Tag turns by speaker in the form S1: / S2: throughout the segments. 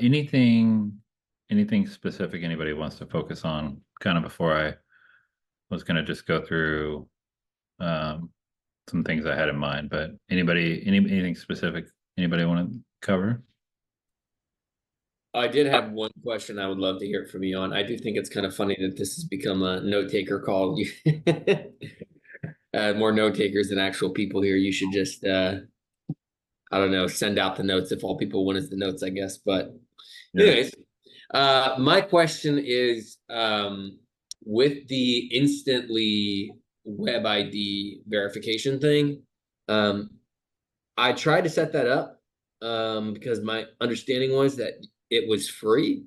S1: anything specific anybody wants to focus on kind of before I was going to just go through um, some things I had in mind, but anything specific anybody want to cover?
S2: I did have one question I would love to hear from you on. I do think it's kind of funny that this has become a note taker call. More note takers than actual people here. You should just, I don't know, send out the notes if all people want is the notes, I guess. But,
S1: Yeah.
S2: anyways, my question is with the instantly web ID verification thing, um, I tried to set that up because my understanding was that it was free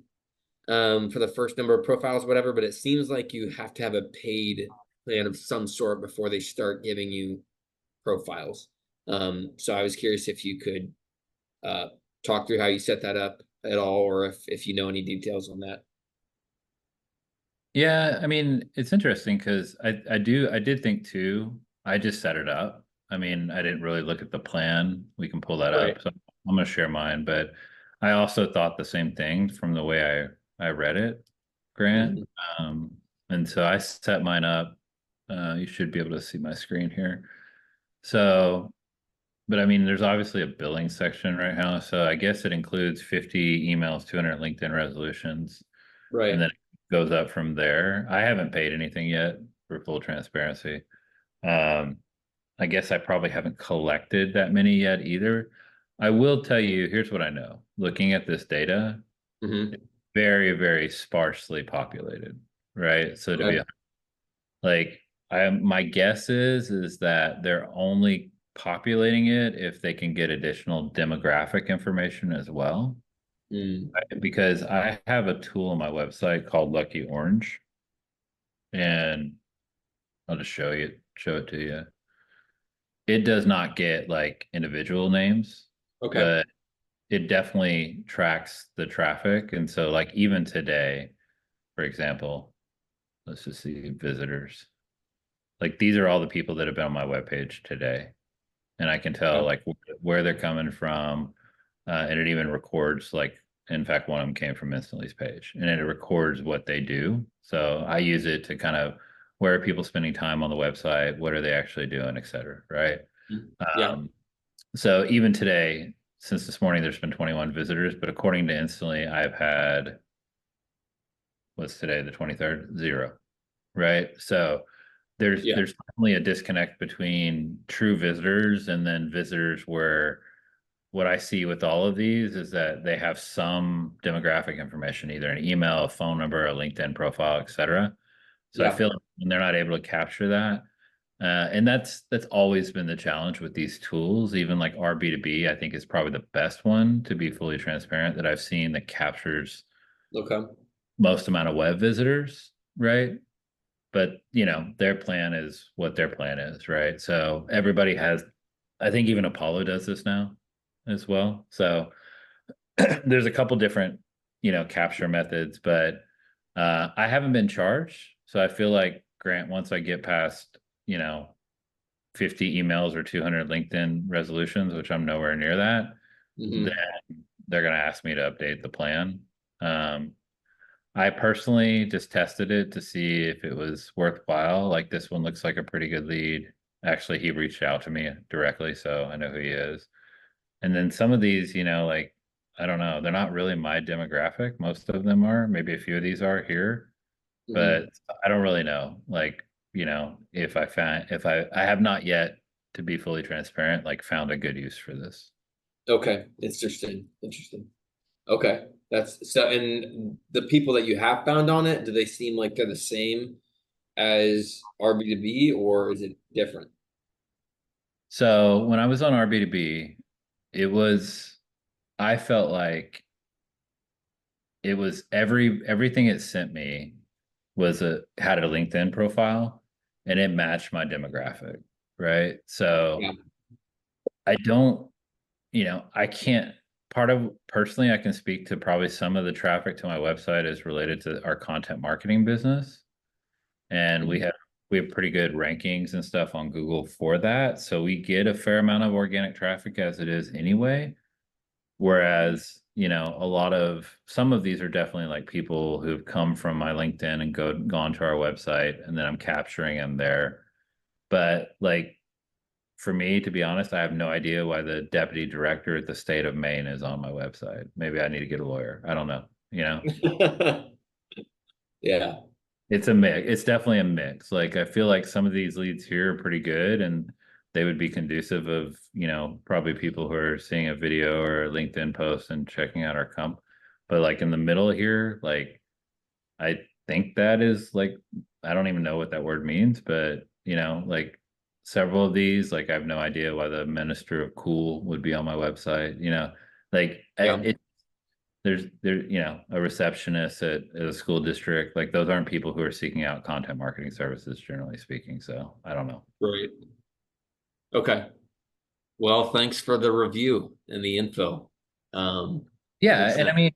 S2: for the first number of profiles, whatever. But it seems like you have to have a paid plan of some sort before they start giving you profiles. So I was curious if you could uh, talk through how you set that up at all, or if you know any details on that.
S1: Yeah, I mean, it's interesting because I did think too. I just set it up. I mean, I didn't really look at the plan. We can pull that
S2: Right.
S1: up. So I'm gonna share mine, but I also thought the same thing from the way I read it, Grant.
S2: Mhm.
S1: Um, and so I set mine up. You should be able to see my screen here. So, but I mean, there's obviously a billing section right now. So I guess it includes 50 emails, 200 LinkedIn resolutions, and
S2: Right.
S1: then it goes up from there. I haven't paid anything yet for full transparency. Um, I guess I probably haven't collected that many yet either. I will tell you, here's what I know. Looking at this data,
S2: Hmm.
S1: it's very, very sparsely populated, right? So to be
S2: Okay.
S1: like, my guess is that they're only populating it if they can get additional demographic information as well.
S2: Mm.
S1: Because I have a tool on my website called Lucky Orange, and I'll just show it to you. It does not get like individual names,
S2: Okay.
S1: but it definitely tracks the traffic. And so, like, even today, for example, let's just see visitors. Like, these are all the people that have been on my webpage today. And I can tell
S2: Okay.
S1: like where they're coming from. And it even records like, in fact, one of them came from Instantly's page, and it records what they do. So I use it to kind of where are people spending time on the website, what are they actually doing, et cetera, right?
S2: Mm. Yeah.
S1: Um, so even today, since this morning, there's been 21 visitors, but according to Instantly, I've had what's today, the 23rd, zero, right? So
S2: Yeah.
S1: there's definitely a disconnect between true visitors and then visitors where what I see with all of these is that they have some demographic information, either an email, a phone number, a LinkedIn profile, et cetera. So I
S2: Yeah.
S1: feel like when they're not able to capture that, and that's always been the challenge with these tools. Even like our B2B, I think is probably the best one to be fully transparent that I've seen that captures
S2: Okay.
S1: most amount of web visitors, right? But their plan is what their plan is, right? So everybody has, I think even Apollo does this now as well. So there's a couple different, capture methods, but I haven't been charged. So I feel like Grant, once I get past, 50 emails or 200 LinkedIn resolutions, which I'm nowhere near that, then
S2: Hmm.
S1: they're going to ask me to update the plan. Um, I personally just tested it to see if it was worthwhile. Like this one looks like a pretty good lead. Actually, he reached out to me directly, so I know who he is. And then some of these, like, I don't know, they're not really my demographic. Most of them are. Maybe a few of these are here,
S2: Hmm.
S1: but I don't really know. Like, if I have not yet, to be fully transparent, like found a good use for this.
S2: Okay. Interesting. Interesting. Okay. That's so, and the people that you have found on it, do they seem like they're the same as RB2B or is it different?
S1: So when I was on RB2B, it was, I felt like it was everything it sent me had a LinkedIn profile and it matched my demographic, right? So
S2: Yeah.
S1: I don't, I can't part of personally I can speak to probably some of the traffic to my website is related to our content marketing business. And
S2: Mhm.
S1: we have pretty good rankings and stuff on Google for that. So we get a fair amount of organic traffic as it is anyway. Whereas, a lot of some of these are definitely like people who've come from my LinkedIn and gone to our website, and then I'm capturing them there. But like for me, to be honest, I have no idea why the deputy director at the state of Maine is on my website. Maybe I need to get a lawyer. I don't know.
S2: Yeah.
S1: It's a mix. It's definitely a mix. Like I feel like some of these leads here are pretty good and they would be conducive of, probably people who are seeing a video or a LinkedIn post and checking out our comp. But like in the middle here, like I think that is like I don't even know what that word means, but like several of these, like I have no idea why the Minister of Cool would be on my website. Like
S2: Yeah.
S1: there's a receptionist at a school district. Like those aren't people who are seeking out content marketing services, generally speaking. So I don't know.
S2: Right. Okay. Well, thanks for the review and the info.
S1: Yeah,
S2: Makes
S1: and I
S2: sense.
S1: mean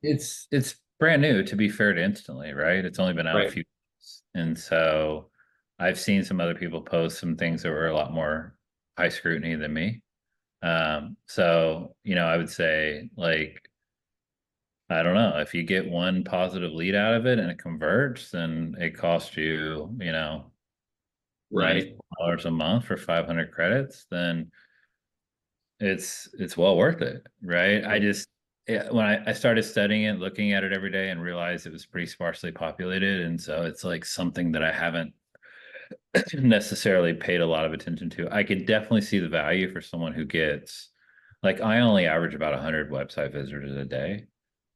S1: it's brand new to be fair to Instantly, right? It's only been out a
S2: Right.
S1: few weeks. And so I've seen some other people post some things that were a lot more high scrutiny than me. So, I would say like I don't know, if you get one positive lead out of it and it converts, then it costs you,
S2: Right.
S1: $94 a month for 500 credits, then it's well worth it, right? I just when I started studying it, looking at it every day, and realized it was pretty sparsely populated, and so it's like something that I haven't necessarily paid a lot of attention to. I could definitely see the value for someone who gets like I only average about 100 website visitors a day.
S2: Mhm.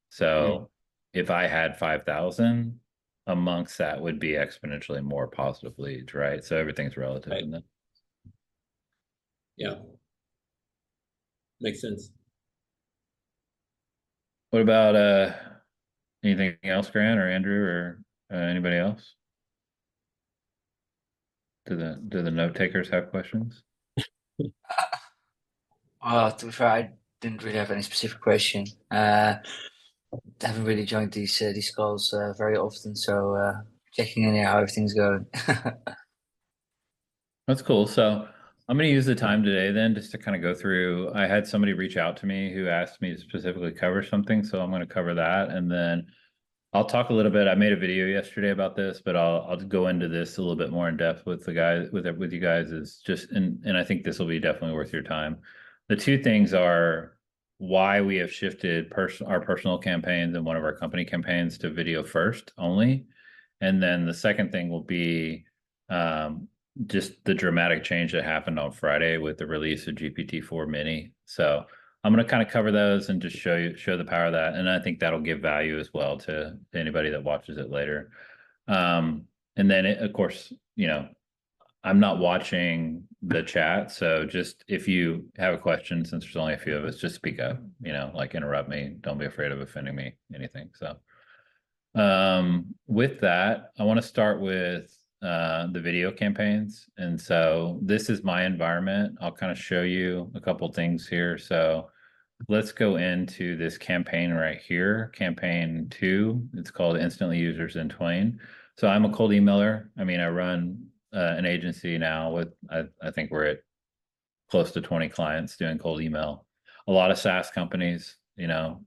S1: So if I had 5,000 amongst that would be exponentially more positive leads, right? So everything's relative
S2: Right.
S1: in that.
S2: Yeah. Makes sense.
S1: What about anything else, Grant or Andrew or anybody else? Do the note takers have questions?
S3: To be fair, I didn't really have any specific question. Haven't really joined these calls very often, so checking in here how everything's going.
S1: That's cool. So I'm going to use the time today then just to kind of go through. I had somebody reach out to me who asked me to specifically cover something, so I'm going to cover that, and then I'll talk a little bit. I made a video yesterday about this, but I'll go into this a little bit more in depth with the guys with you guys. Is just and I think this will be definitely worth your time. The two things are why we have shifted our personal campaigns and one of our company campaigns to video first only, and then the second thing will be um, just the dramatic change that happened on Friday with the release of GPT-4 Mini. So I'm going to kind of cover those and just show the power of that, and I think that'll give value as well to anybody that watches it later. And then of course, I'm not watching the chat, so just if you have a question, since there's only a few of us, just speak up. Like interrupt me. Don't be afraid of offending me. Anything. So. With that, I want to start with the video campaigns. And so this is my environment. I'll kind of show you a couple things here. So let's go into this campaign right here, campaign 2. It's called Instantly Users in Twain. So I'm a cold emailer. I mean, I run an agency now with, I think we're at close to 20 clients doing cold email. A lot of SaaS companies,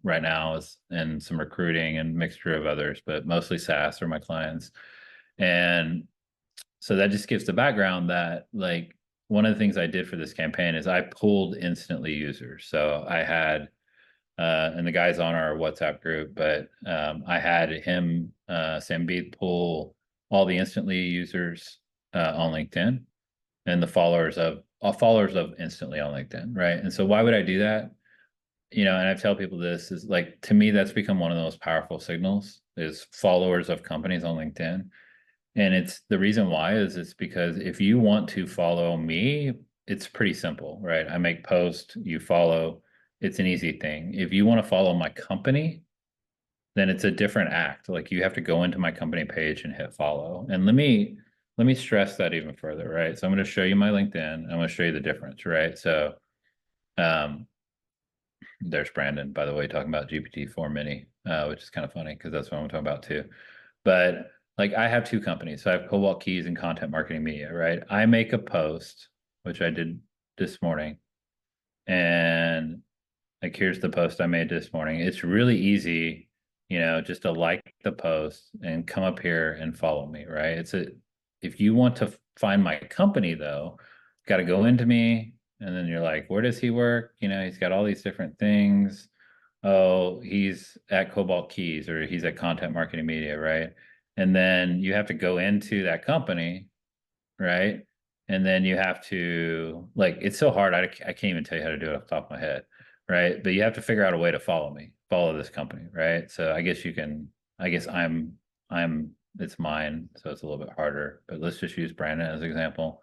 S1: right now is and some recruiting and mixture of others, but mostly SaaS are my clients. And so that just gives the background that like one of the things I did for this campaign is I pulled instantly users. So I had and the guy's on our WhatsApp group, but I had him, Sambeat, pull all the instantly users on LinkedIn and the followers of instantly on LinkedIn, right? And so why would I do that? And I tell people this is like to me that's become one of the most powerful signals is followers of companies on LinkedIn. And it's the reason why is it's because if you want to follow me, it's pretty simple, right? I make posts, you follow, it's an easy thing. If you want to follow my company, then it's a different act. Like you have to go into my company page and hit follow. And let me stress that even further, right? So I'm going to show you my LinkedIn. I'm going to show you the difference, right? So um, there's Brandon, by the way, talking about GPT-4 Mini, which is kind of funny because that's what I'm talking about too. But like I have two companies. So I have Cobalt Keys and Content Marketing Media, right? I make a post, which I did this morning, and Like, here's the post I made this morning. It's really easy, just to like the post and come up here and follow me, right? If you want to find my company though, got to go into me, and then you're like, where does he work? He's got all these different things. Oh, he's at Cobalt Keys, or he's at Content Marketing Media, right? And then you have to go into that company, right? And then you have to, like, it's so hard. I can't even tell you how to do it off the top of my head, right? But you have to figure out a way to follow this company, right? So I guess it's mine, so it's a little bit harder. But let's just use Brandon as an example.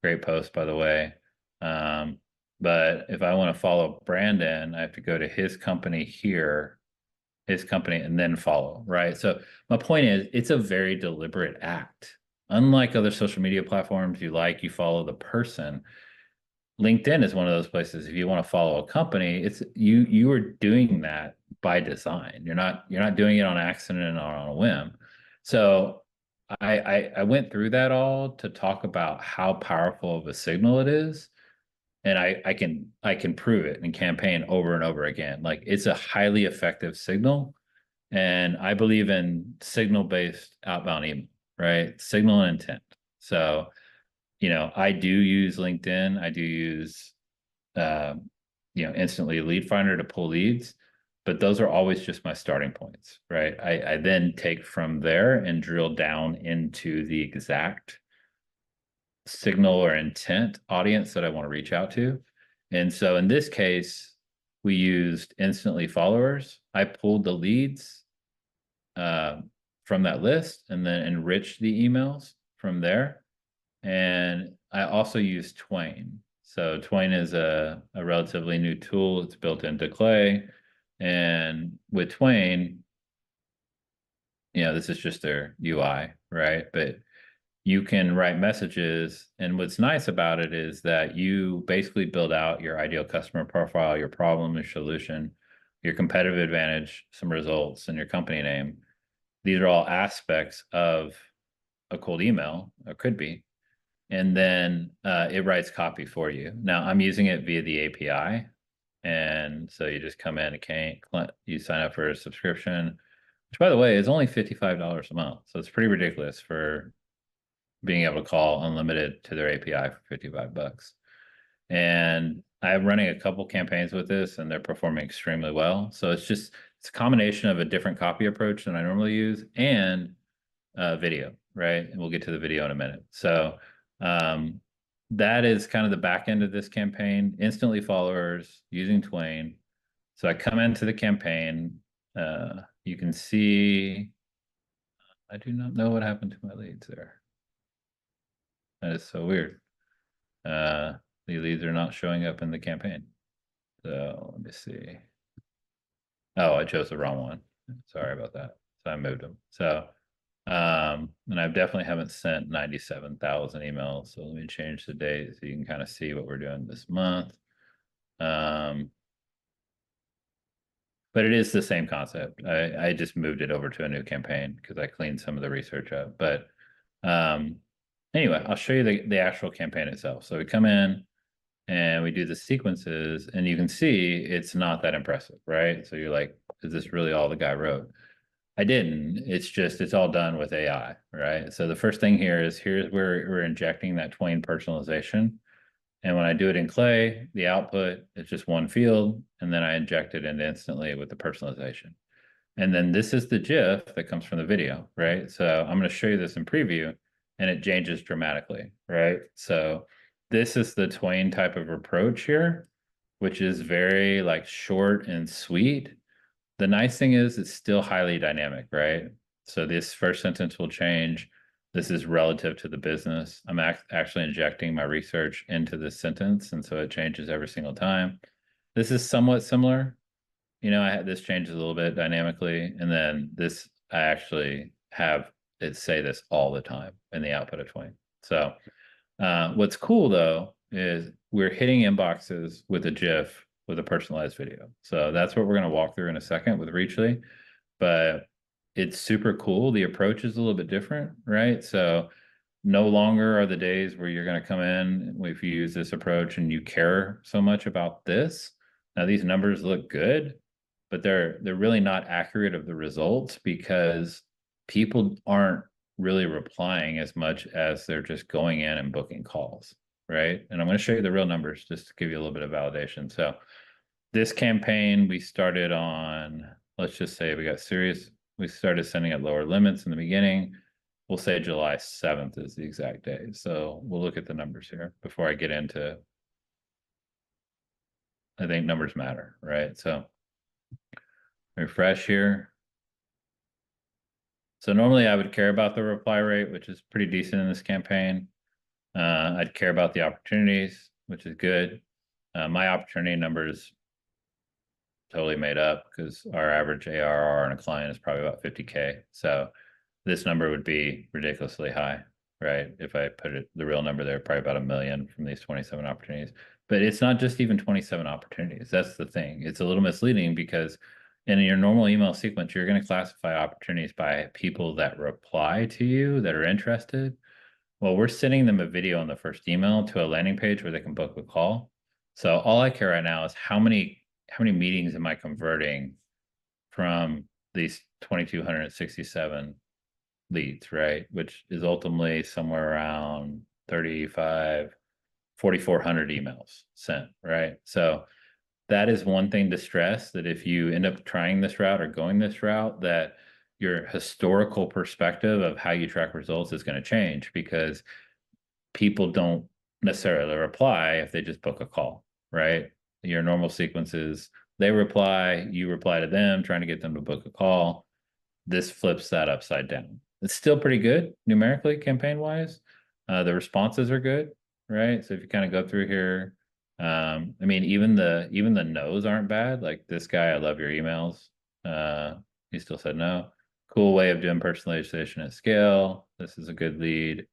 S1: Great post, by the way. Um, but if I want to follow Brandon, I have to go to his company here, his company, and then follow, right? So my point is, it's a very deliberate act. Unlike other social media platforms, you follow the person. LinkedIn is one of those places. If you want to follow a company, it's you are doing that by design. You're not doing it on accident or on a whim. So I went through that all to talk about how powerful of a signal it is, and I can prove it in campaign over and over again. Like, it's a highly effective signal, and I believe in signal-based outbound email, right? Signal and intent. So, I do use LinkedIn. I do use, instantly lead finder to pull leads, but those are always just my starting points, right? I then take from there and drill down into the exact signal or intent audience that I want to reach out to. And so in this case, we used instantly followers. I pulled the leads uh, from that list and then enriched the emails from there. And I also use Twain. So Twain is a relatively new tool. It's built into Clay. And with Twain, this is just their UI, right? But you can write messages. And what's nice about it is that you basically build out your ideal customer profile, your problem and solution, your competitive advantage, some results, and your company name. These are all aspects of a cold email, or could be. And then it writes copy for you. Now I'm using it via the API. And so you just come in, you sign up for a subscription, which, by the way, is only $55 a month. So it's pretty ridiculous for being able to call unlimited to their API for 55 bucks. And I'm running a couple campaigns with this, and they're performing extremely well. So it's a combination of a different copy approach than I normally use, and video, right? And we'll get to the video in a minute. So um, that is kind of the back end of this campaign. Instantly followers using Twain. So I come into the campaign. You can see, I do not know what happened to my leads there. That is so weird. The leads are not showing up in the campaign. So let me see. Oh, I chose the wrong one. Sorry about that. So I moved them. So, and I definitely haven't sent 97,000 emails. So let me change the date so you can kind of see what we're doing this month. But it is the same concept. I just moved it over to a new campaign because I cleaned some of the research up. But anyway, I'll show you the actual campaign itself. So we come in and we do the sequences, and you can see it's not that impressive, right? So you're like, is this really all the guy wrote? I didn't. It's all done with AI, right? So the first thing here's where we're injecting that Twain personalization. And when I do it in Clay, the output is just one field, and then I inject it in instantly with the personalization. And then this is the GIF that comes from the video, right? So I'm going to show you this in preview, and it changes dramatically, right? So this is the Twain type of approach here, which is very like short and sweet. The nice thing is it's still highly dynamic, right? So this first sentence will change. This is relative to the business. I'm actually injecting my research into this sentence, and so it changes every single time. This is somewhat similar. This changes a little bit dynamically, and then this, I actually have it say this all the time in the output of Twain. So what's cool though is we're hitting inboxes with a GIF with a personalized video. So that's what we're going to walk through in a second with Reachly. But it's super cool. The approach is a little bit different, right? So no longer are the days where you're going to come in if you use this approach and you care so much about this. Now these numbers look good, but they're really not accurate of the results because people aren't really replying as much as they're just going in and booking calls, right? And I'm going to show you the real numbers just to give you a little bit of validation. So this campaign we started on, let's just say we got serious. We started sending at lower limits in the beginning. We'll say July 7th is the exact day. So we'll look at the numbers here before I get into, I think numbers matter, right? So refresh here. So normally I would care about the reply rate, which is pretty decent in this campaign. I'd care about the opportunities, which is good. My opportunity number is totally made up because our average ARR on a client is probably about 50K. So this number would be ridiculously high, right? If I put it, the real number there, probably about 1 million from these 27 opportunities. But it's not just even 27 opportunities. That's the thing. It's a little misleading because in your normal email sequence, you're going to classify opportunities by people that reply to you that are interested. Well, we're sending them a video on the first email to a landing page where they can book a call. So all I care right now is how many meetings am I converting from these 2,267 leads, right? Which is ultimately somewhere around 4,400 emails sent, right? So that is one thing to stress, that if you end up trying this route or going this route, that your historical perspective of how you track results is going to change because people don't necessarily reply if they just book a call, right? Your normal sequences, they reply, you reply to them, trying to get them to book a call. This flips that upside down. It's still pretty good numerically, campaign wise. The responses are good, right? So if you kind of go through here, I mean, even the no's aren't bad. Like this guy, I love your emails. He still said no. Cool way of doing personalization at scale. This is a good lead,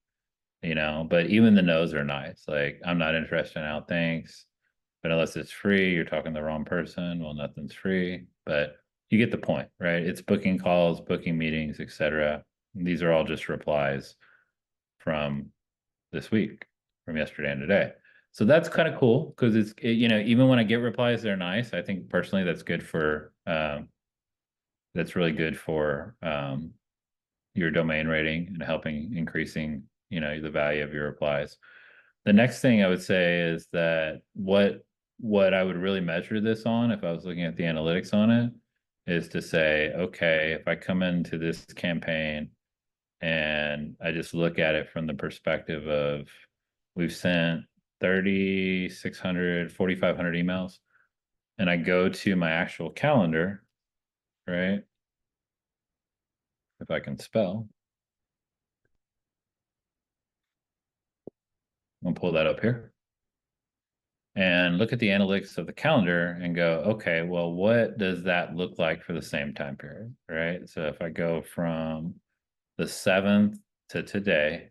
S1: but even the no's are nice. Like, I'm not interested now, thanks. But unless it's free, you're talking to the wrong person. Well, nothing's free, but you get the point, right? It's booking calls, booking meetings, etc. These are all just replies from this week, from yesterday and today. So that's kind of cool because even when I get replies, they're nice. I think personally that's good for that's really good for your domain rating and helping increasing, the value of your replies. The next thing I would say is that what I would really measure this on, if I was looking at the analytics on it, is to say, okay, if I come into this campaign and I just look at it from the perspective of we've sent 3,600, 4,500 emails, and I go to my actual calendar, right? If I can spell, I'll pull that up here and look at the analytics of the calendar and go, okay, well, what does that look like for the same time period, right? So if I go from the 7th to today,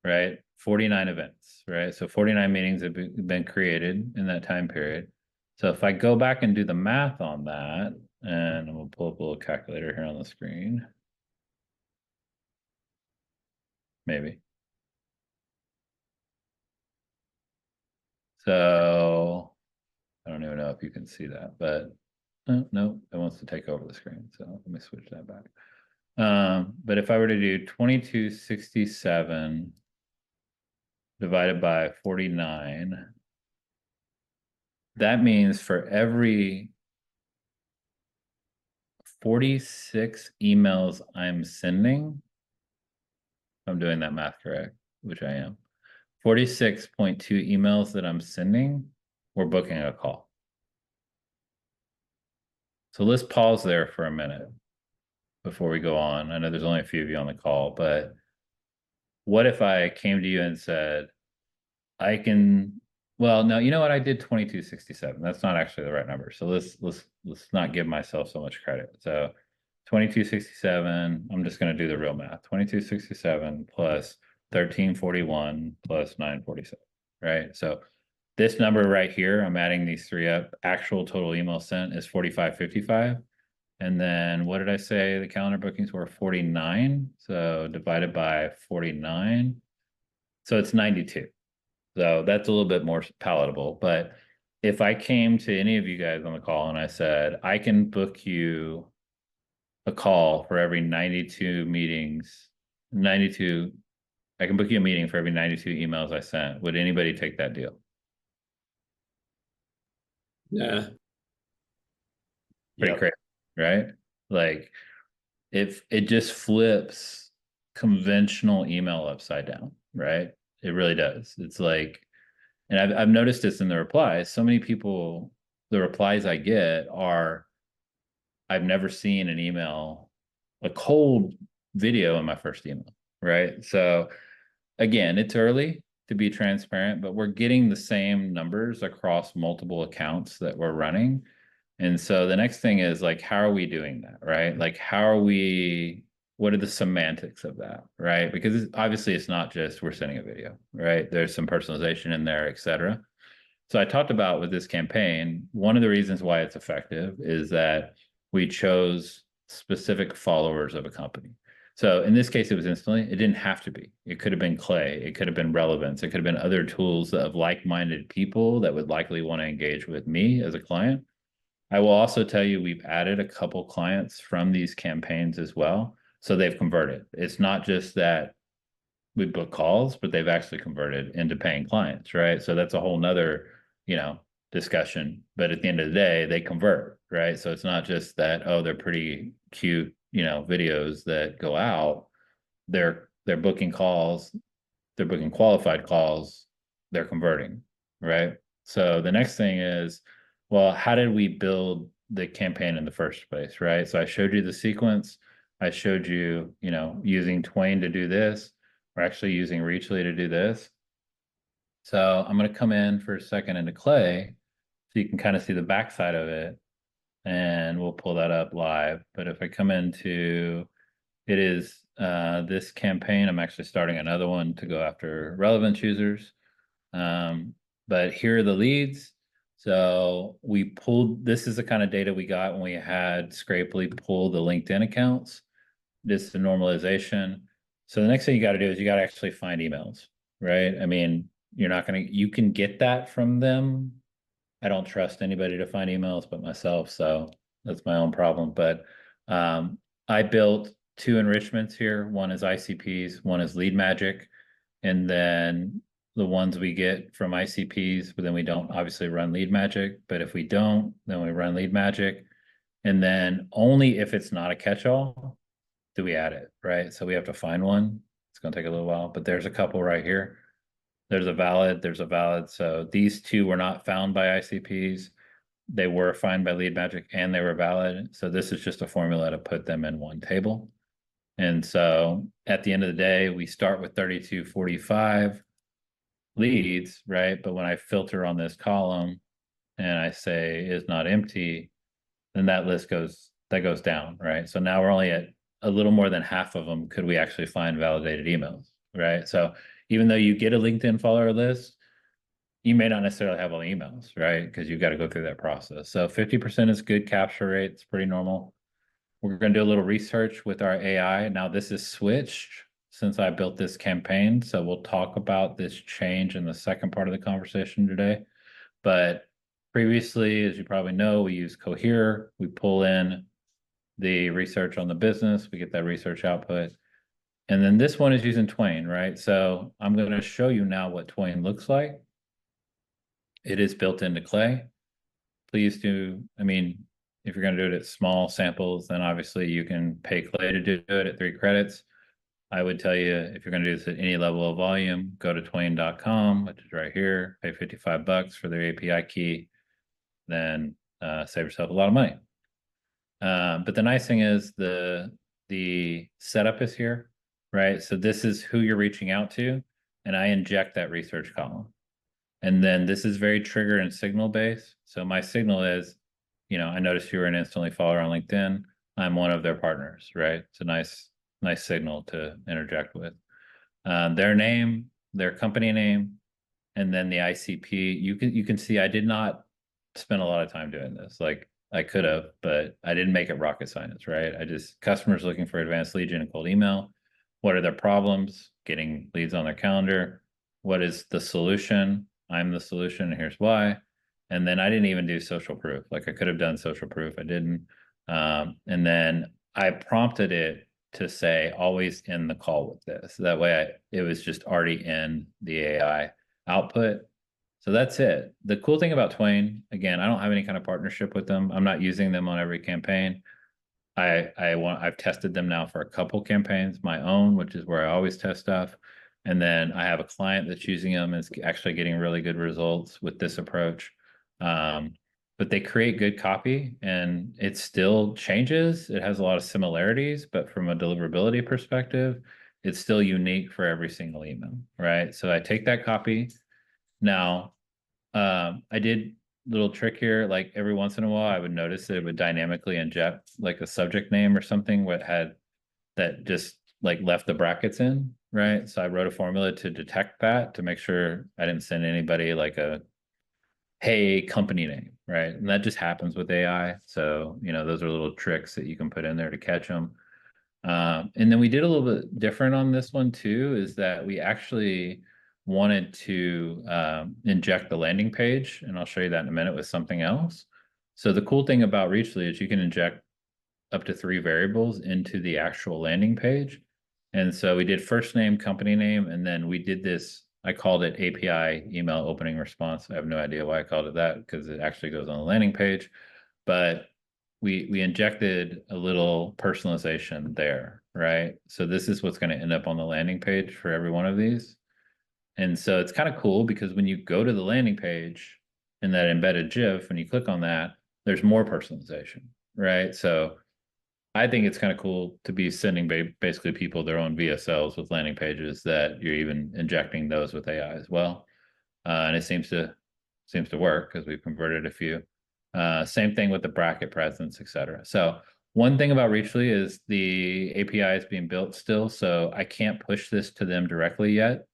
S1: right, 49 events, right? So 49 meetings have been created in that time period. So if I go back and do the math on that, and we'll pull up a little calculator here on the screen, maybe. So I don't even know if you can see that, but no, it wants to take over the screen. So let me switch that back. But if I were to do 2267 divided by 49, that means for every 46 emails I'm sending, if I'm doing that math correct, which I am, 46.2 emails that I'm sending, we're booking a call. So let's pause there for a minute before we go on. I know there's only a few of you on the call, but what if I came to you and said, well, no, you know what? I did 2267. That's not actually the right number. So let's not give myself so much credit. So 2267, I'm just going to do the real math. 2267 plus 1341 plus 947, right? So this number right here, I'm adding these three up. Actual total email sent is 4555. And then what did I say? The calendar bookings were 49. So divided by 49. So it's 92. So that's a little bit more palatable. But if I came to any of you guys on the call and I said, I can book you a call for every 92 meetings, 92, I can book you a meeting for every 92 emails I sent, would anybody take that deal?
S2: Yeah.
S1: Pretty
S2: Yep.
S1: crazy, right? Like, if it just flips conventional email upside down, right? It really does. It's like, and I've noticed this in the replies. So many people, the replies I get are, I've never seen an email, a cold video in my first email, right? So again, it's early to be transparent, but we're getting the same numbers across multiple accounts that we're running. And so the next thing is like, how are we doing that, right? Like, how are we, what are the semantics of that, right? Because obviously it's not just we're sending a video, right? There's some personalization in there, et cetera. So I talked about with this campaign, one of the reasons why it's effective is that we chose specific followers of a company. So in this case, it was instantly. It didn't have to be. It could have been Clay. It could have been Relevance. It could have been other tools of like-minded people that would likely want to engage with me as a client. I will also tell you we've added a couple clients from these campaigns as well. So they've converted. It's not just that we book calls, but they've actually converted into paying clients, right? So that's a whole nother, discussion. But at the end of the day, they convert, right? So it's not just that, oh, they're pretty cute, videos that go out. They're booking calls, they're booking qualified calls, they're converting, right? So the next thing is, well, how did we build the campaign in the first place, right? So I showed you the sequence. I showed you, using Twain to do this. We're actually using Reachly to do this. So I'm going to come in for a second into Clay so you can kind of see the backside of it, and we'll pull that up live. But if I come into it is this campaign, I'm actually starting another one to go after relevance users. But here are the leads. So we pulled, this is the kind of data we got when we had Scrapely pull the LinkedIn accounts. This is the normalization. So the next thing you got to do is you got to actually find emails, right? I mean, you're not going to, you can get that from them. I don't trust anybody to find emails but myself, so that's my own problem. But I built two enrichments here. One is ICPs, one is Leadmagic, and then the ones we get from ICPs, but then we don't obviously run Leadmagic. But if we don't, then we run Leadmagic. And then only if it's not a catch-all do we add it, right? So we have to find one. It's going to take a little while, but there's a couple right here. There's a valid. So these two were not found by ICPs. They were found by Leadmagic and they were valid. So this is just a formula to put them in one table. And so at the end of the day, we start with 3245 leads, right? But when I filter on this column and I say is not empty, then that list goes down, right? So now we're only at a little more than half of them could we actually find validated emails, right? So even though you get a LinkedIn follower list, you may not necessarily have all the emails, right? Because you've got to go through that process. So 50% is good capture rate. It's pretty normal. We're going to do a little research with our AI. Now this is switched since I built this campaign. So we'll talk about this change in the second part of the conversation today. But previously, as you probably know, we use Cohere. We pull in the research on the business. We get that research output. And then this one is using Twain, right? So I'm going to show you now what Twain looks like. It is built into Clay. Please do, I mean, if you're going to do it at small samples, then obviously you can pay Clay to do it at 3 credits. I would tell you, if you're going to do this at any level of volume, go to twain.com, which is right here, pay $55 for their API key, then save yourself a lot of money. But the nice thing is the setup is here, right? So this is who you're reaching out to, and I inject that research column. And then this is very trigger and signal based. So my signal is, I noticed you were an instantly follower on LinkedIn. I'm one of their partners, right? It's a nice signal to interject with. Their name, their company name, and then the ICP. You can see I did not spend a lot of time doing this. Like I could have, but I didn't make it rocket science, right? I just customers looking for advanced lead gen and cold email. What are their problems? Getting leads on their calendar. What is the solution? I'm the solution, and here's why. And then I didn't even do social proof. Like I could have done social proof. I didn't. And then I prompted it to say always end the call with this. That way it was just already in the AI output. So that's it. The cool thing about Twain, again, I don't have any kind of partnership with them. I'm not using them on every campaign. I've tested them now for a couple campaigns, my own, which is where I always test stuff. And then I have a client that's using them and is actually getting really good results with this approach. Um, but they create good copy and it still changes. It has a lot of similarities, but from a deliverability perspective, it's still unique for every single email, right? So I take that copy. Now, I did little trick here, like every once in a while I would notice that it would dynamically inject like a subject name or something what had that just like left the brackets in, right? So I wrote a formula to detect that to make sure I didn't send anybody like a hey company name, right? And that just happens with AI. So, those are little tricks that you can put in there to catch them. And then we did a little bit different on this one too, is that we actually wanted to inject the landing page, and I'll show you that in a minute with something else. So the cool thing about Reachly is you can inject up to 3 variables into the actual landing page. And so we did first name, company name, and then we did this, I called it API email opening response. I have no idea why I called it that because it actually goes on the landing page. But we injected a little personalization there, right? So this is what's going to end up on the landing page for every one of these. And so it's kind of cool because when you go to the landing page in that embedded GIF, when you click on that, there's more personalization, right? So I think it's kind of cool to be sending basically people their own VSLs with landing pages that you're even injecting those with AI as well. And it seems to work because we've converted a few. Same thing with the bracket presence, etc. So one thing about Reachly is the API is being built still, so I can't push this to them directly yet.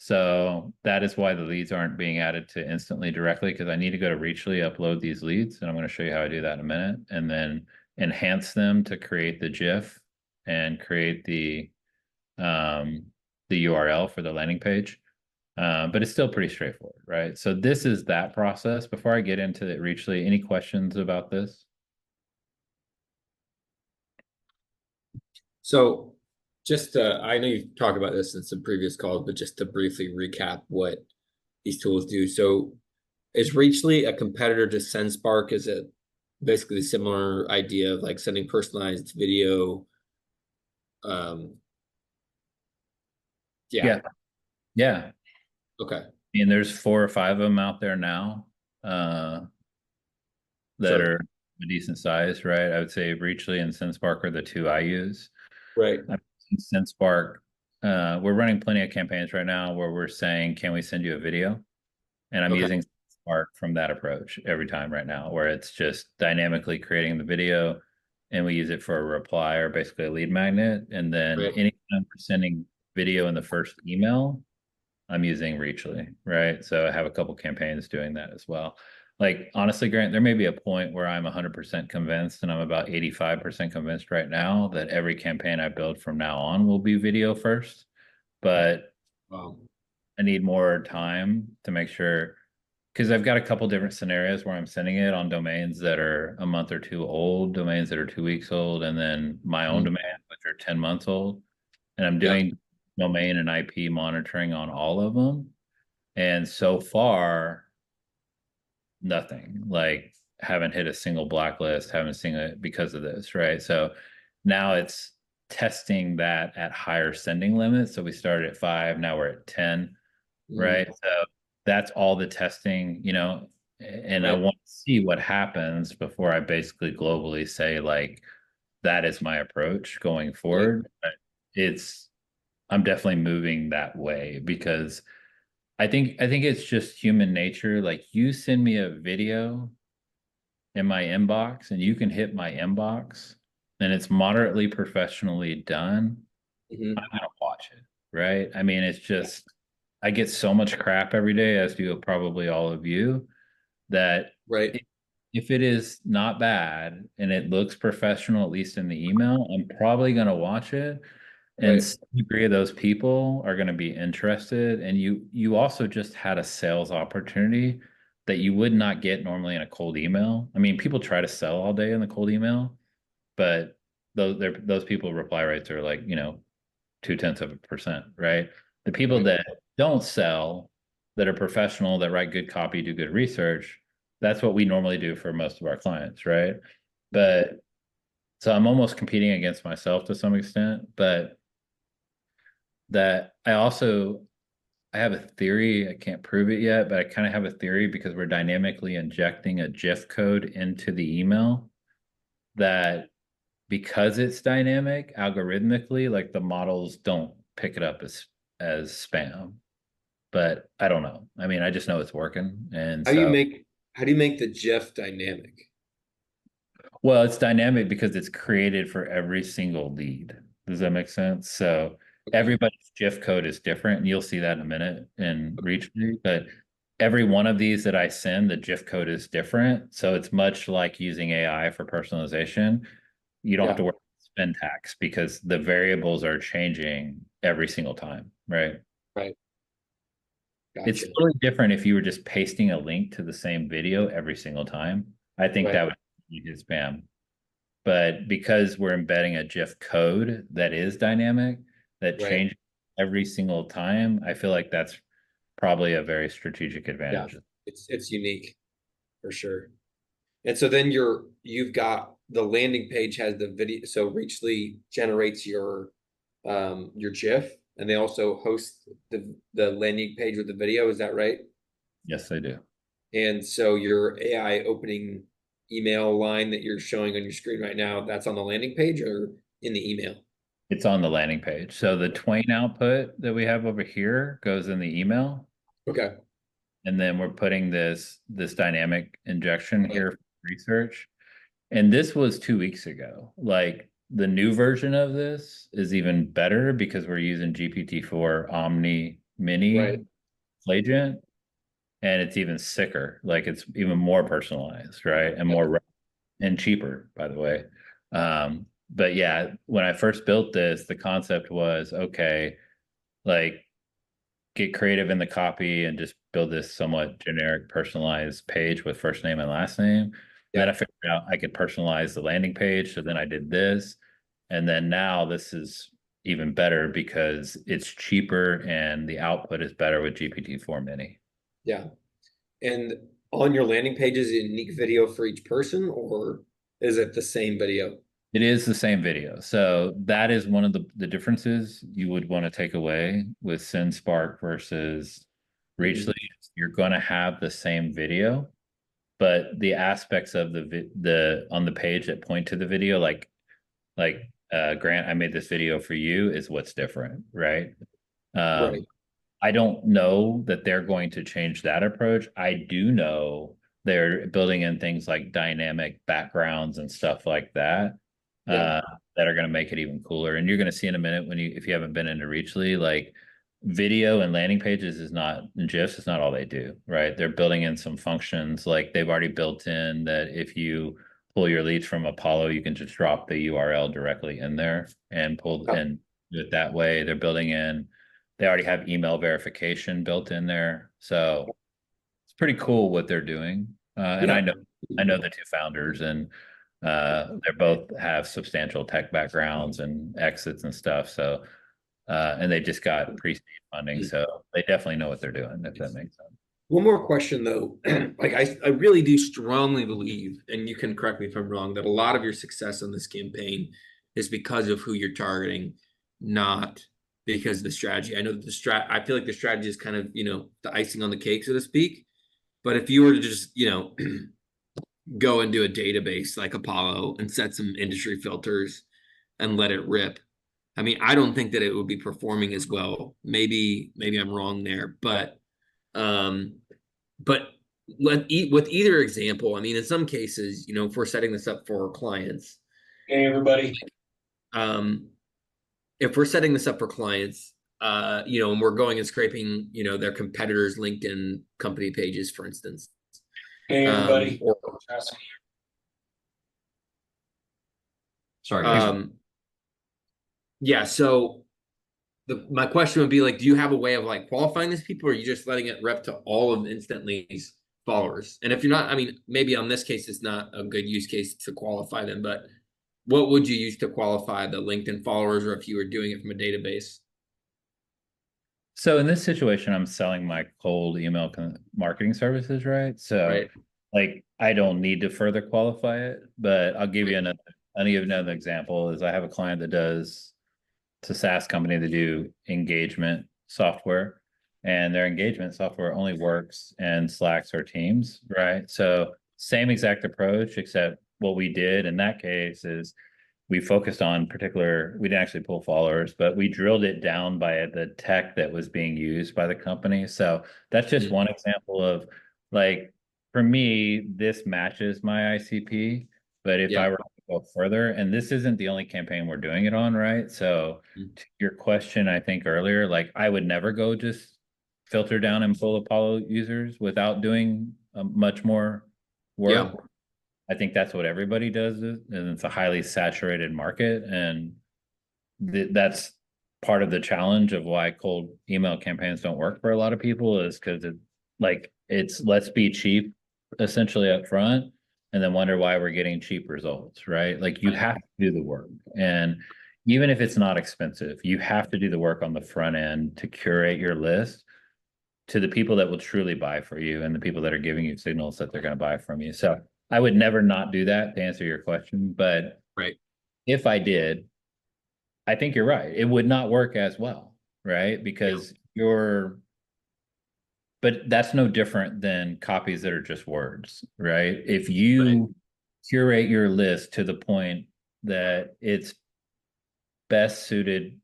S1: So that is why the leads aren't being added to instantly directly because I need to go to Reachly, upload these leads, and I'm going to show you how I do that in a minute, and then enhance them to create the GIF and create the URL for the landing page. But it's still pretty straightforward, right? So this is that process. Before I get into it, Reachly, any questions about this?
S2: So just I know you've talked about this in some previous calls, but just to briefly recap what these tools do. So is Reachly a competitor to SendSpark? Is it basically a similar idea of like sending personalized video? Um, yeah.
S1: Yeah. Yeah.
S2: Okay.
S1: And there's 4 or 5 of them out there now uh, that
S2: Sure.
S1: are a decent size, right? I would say Reachly and SendSpark are the 2 I use.
S2: Right.
S1: I've seen SendSpark. We're running plenty of campaigns right now where we're saying, can we send you a video? And I'm
S2: Okay.
S1: using Spark from that approach every time right now, where it's just dynamically creating the video and we use it for a reply or basically a lead magnet. And then
S2: Right.
S1: anytime we're sending video in the first email, I'm using Reachly, right? So I have a couple campaigns doing that as well. Like honestly, Grant, there may be a point where I'm 100% convinced, and I'm about 85% convinced right now that every campaign I build from now on will be video first. But
S2: Wow.
S1: I need more time to make sure because I've got a couple different scenarios where I'm sending it on domains that are a month or two old, domains that are 2 weeks old, and then my own
S2: Mhm.
S1: domain, which are 10 months old. And I'm
S2: Yeah.
S1: doing domain and IP monitoring on all of them. And so far, nothing. Like haven't hit a single blacklist, haven't seen it because of this, right? So now it's testing that at higher sending limits. So we started at 5, now we're at 10,
S2: Mhm.
S1: right? So that's all the testing, and I
S2: Right.
S1: want to see what happens before I basically globally say like that is my approach going
S2: Right.
S1: forward. But I'm definitely moving that way because I think it's just human nature. Like you send me a video in my inbox and you can hit my inbox and it's moderately professionally done. I'm
S2: Mhm.
S1: gonna watch it, right? I mean, it's just I get so much crap every day, as do probably all of you, that
S2: Right.
S1: if it is not bad and it looks professional, at least in the email, I'm probably gonna watch it. And
S2: Right.
S1: some degree of those people are going to be interested. And you also just had a sales opportunity that you would not get normally in a cold email. I mean, people try to sell all day in the cold email, but those people reply rates are like, 0.2%, right? The people
S2: Right.
S1: that don't sell, that are professional, that write good copy, do good research, that's what we normally do for most of our clients, right? But so I'm almost competing against myself to some extent, but that I have a theory. I can't prove it yet, but I kind of have a theory because we're dynamically injecting a GIF code into the email that because it's dynamic algorithmically, like the models don't pick it up as spam. But I don't know. I mean, I just know it's working. And
S2: How do you
S1: so,
S2: make how do you make the GIF dynamic?
S1: well, it's dynamic because it's created for every single lead. Does that make sense? So
S2: Okay.
S1: everybody's GIF code is different, and you'll see that in a minute in Reachly. But every one of these that I send, the GIF code is different. So it's much like using AI for personalization. You don't have
S2: Yeah.
S1: to worry about syntax because the variables are changing every single time, right?
S2: Right.
S1: It's
S2: Gotcha.
S1: totally different if you were just pasting a link to the same video every single time. I think
S2: Right.
S1: that would be hit spam. But because we're embedding a GIF code that is dynamic, that
S2: Right.
S1: changes every single time, I feel like that's probably a very strategic
S2: Yeah.
S1: advantage.
S2: It's unique for sure. And so then you've got the landing page has the video. So Reachly generates your GIF, and they also host the landing page with the video. Is that right?
S1: Yes, I do.
S2: And so your AI opening email line that you're showing on your screen right now, that's on the landing page or in the email?
S1: It's on the landing page. So the Twain output that we have over here goes in the email.
S2: Okay.
S1: And then we're putting this dynamic injection
S2: Right.
S1: here for research. And this was 2 weeks ago. Like the new version of this is even better because we're using GPT-4 Omni
S2: Right.
S1: Mini Claygent, and it's even sicker. Like it's even more personalized, right? And
S2: Yeah.
S1: and cheaper, by the way. But yeah, when I first built this, the concept was okay, like get creative in the copy and just build this somewhat generic personalized page with first name and last name. Then
S2: Yeah.
S1: I figured out I could personalize the landing page. So then I did this. And then now this is even better because it's cheaper and the output is better with GPT-4 Mini.
S2: Yeah. And on your landing page, is it a unique video for each person, or is it the same video?
S1: It is the same video. So that is one of the differences you would want to take away with SendSpark versus
S2: Mhm.
S1: Reachly. You're going to have the same video, but the aspects of the on the page that point to the video, like Grant, I made this video for you, is what's different, right?
S2: Right.
S1: I don't know that they're going to change that approach. I do know they're building in things like dynamic backgrounds and stuff like that,
S2: Yeah.
S1: uh, that are going to make it even cooler. And you're going to see in a minute if you haven't been into Reachly, like video and landing pages is not and GIFs is not all they do, right? They're building in some functions like they've already built in that if you pull your leads from Apollo, you can just drop the URL directly in there and pull
S2: Yeah.
S1: and do it that way. They're building in they already have email verification built in there. So it's pretty cool what they're doing. And
S2: Yeah.
S1: I know the two founders and they both have substantial tech backgrounds and exits and stuff. So and they just got pre-seed funding. So they definitely know what they're doing, if that makes sense.
S2: One more question though. Like I really do strongly believe, and you can correct me if I'm wrong, that a lot of your success on this campaign is because of who you're targeting, not because of the strategy. I know that I feel like the strategy is kind of, the icing on the cake, so to speak. But if you were to just, go into a database like Apollo and set some industry filters and let it rip. I mean, I don't think that it would be performing as well. Maybe I'm wrong there, um, but with either example, I mean, in some cases, if we're setting this up for clients,
S4: Hey, everybody.
S2: um, if we're setting this up for clients, and we're going and scraping, their competitors' LinkedIn company pages, for instance,
S4: Hey, everybody.
S2: or
S4: Sorry, guys.
S2: yeah. So my question would be like, do you have a way of like qualifying these people, or are you just letting it rep to all of Instantly's followers. And if you're not, I mean, maybe on this case, it's not a good use case to qualify them, but what would you use to qualify the LinkedIn followers, or if you were doing it from a database?
S1: So in this situation, I'm selling my cold email marketing services, right? So
S2: Right.
S1: like I don't need to further qualify it, but I'll give you another example is I have a client that does, it's a SaaS company that do engagement software, and their engagement software only works in Slacks or Teams, right? So same exact approach, except what we did in that case is we focused on particular, we didn't actually pull followers, but we drilled it down by the tech that was being used by the company. So that's just one example of like, for me, this matches my ICP. But if
S2: Yeah.
S1: I were to go further, and this isn't the only campaign we're doing it on, right? So to your question, I think earlier, like I would never go just filter down and pull Apollo users without doing much more work.
S2: Yeah.
S1: I think that's what everybody does, and it's a highly saturated market, and that's part of the challenge of why cold email campaigns don't work for a lot of people is because it's let's be cheap essentially up front and then wonder why we're getting cheap results, right? Like you have to do the work, and even if it's not expensive, you have to do the work on the front end to curate your list to the people that will truly buy for you and the people that are giving you signals that they're going to buy from you. So I would never not do that to answer your question. But
S2: Right.
S1: if I did, I think you're right. It would not work as well, right? Because but that's no different than copies that are just words, right? If you curate your list to the point that it's best suited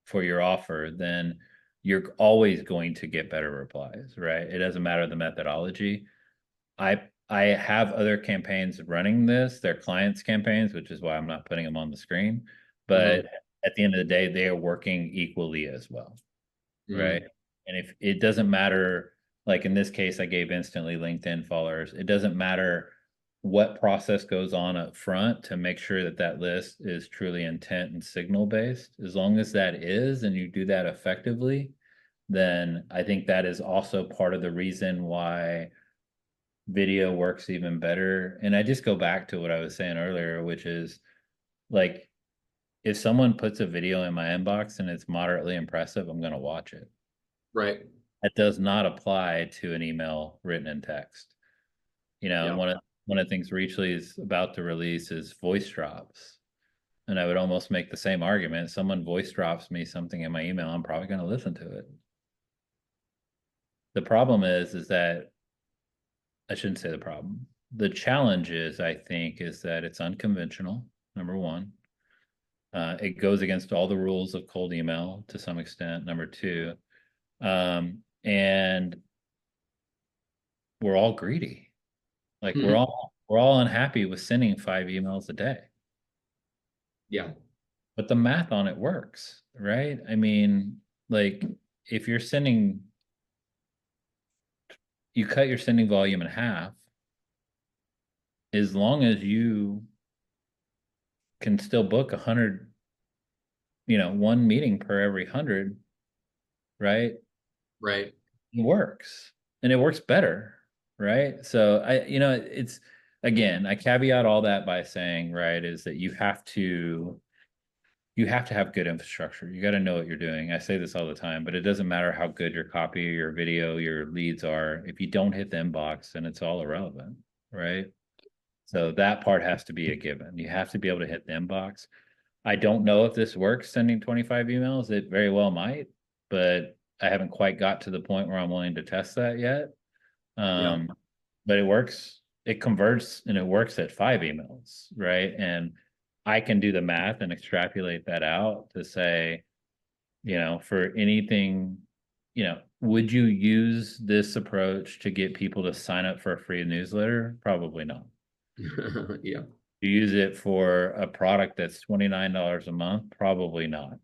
S1: for your offer, then you're always going to get better replies, right? It doesn't matter the methodology. I have other campaigns running this, they're clients campaigns, which is why I'm not putting them on the screen. But at the end of the day, they are working equally as well, right? And if it doesn't matter, like in this case, I gave instantly LinkedIn followers. It doesn't matter what process goes on up front to make sure that that list is truly intent and signal based. As long as that is, and you do that effectively, then I think that is also part of the reason why video works even better. And I just go back to what I was saying earlier, which is like if someone puts a video in my inbox and it's moderately impressive, I'm going to watch it.
S2: Right.
S1: That does not apply to an email written in text. You know, and one of the things Reachly is about to release is voice drops. And I would almost make the same argument. Someone voice drops me something in my email, I'm probably going to listen to it. The problem is that I shouldn't say the problem. The challenge is, I think, is that it's unconventional, number one. It goes against all the rules of cold email to some extent, number two. And we're all greedy. Like we're all unhappy with sending 5 emails a day.
S2: Yeah.
S1: But the math on it works, right? I mean, like if you're sending, you cut your sending volume in half, as long as you can still book 100, one meeting per every 100, right?
S2: Right.
S1: It works, and it works better, right? So it's again, I caveat all that by saying, right, is that you have to have good infrastructure. You got to know what you're doing. I say this all the time, but it doesn't matter how good your copy, your video, your leads are. If you don't hit the inbox, then it's all irrelevant, right? So that part has to be a given. You have to be able to hit the inbox. I don't know if this works sending 25 emails. It very well might, but I haven't quite got to the point where I'm willing to test that yet. But it works. It converts and it works at 5 emails, right? And I can do the math and extrapolate that out to say, for anything, would you use this approach to get people to sign up for a free newsletter? Probably not.
S2: Yeah.
S1: You use it for a product that's $29 a month? Probably not.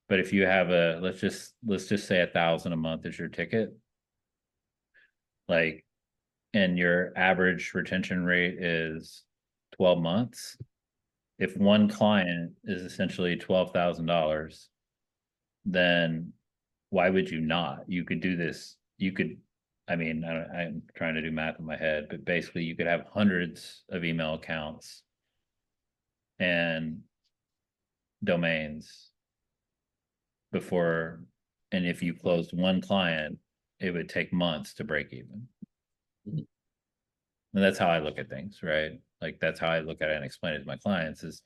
S1: But if you have let's just say 1,000 a month is your ticket, like, and your average retention rate is 12 months. If one client is essentially $12,000, then why would you not? You could do this. I mean, I'm trying to do math in my head, but basically you could have hundreds of email accounts and domains before, and if you closed one client, it would take months to break even.
S2: Mhm.
S1: And that's how I look at things, right? Like that's how I look at it and explain it to my clients is